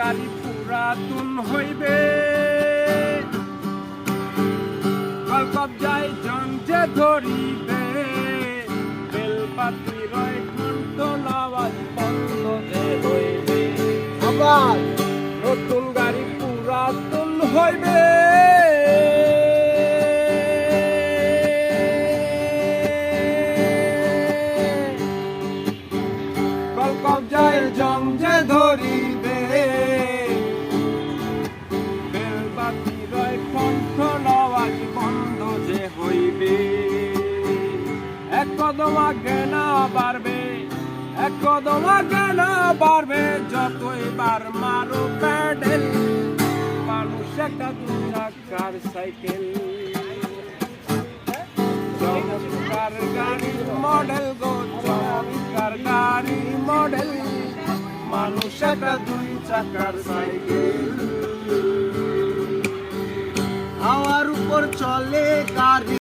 গাড়ি পুরাতন হইবে কবজায় জঞ্জে ধরিবে বেলপাতি রয় ঘন্টন আওয়াজ বন্ধ যে হইবে আবার নতুন গাড়ি পুরাতন হইবে কবজায় জঞ্জে ধরিবে বেলপাতি রয় ঘন্টন আওয়াজ বন্ধ যে হইবে এক কদম আগে না বাড়বে এক কদম আগে না বাড়বে যতই বার মারো প্যাডেল মানুষ একটা দু চাকার সাইকেল চমৎকার গাড়ির মডেল গো চমৎকার গাড়ির মডেল মানুষ একটা দুই চাকার সাইকেল হাওয়ার উপর চলে গাড়ি।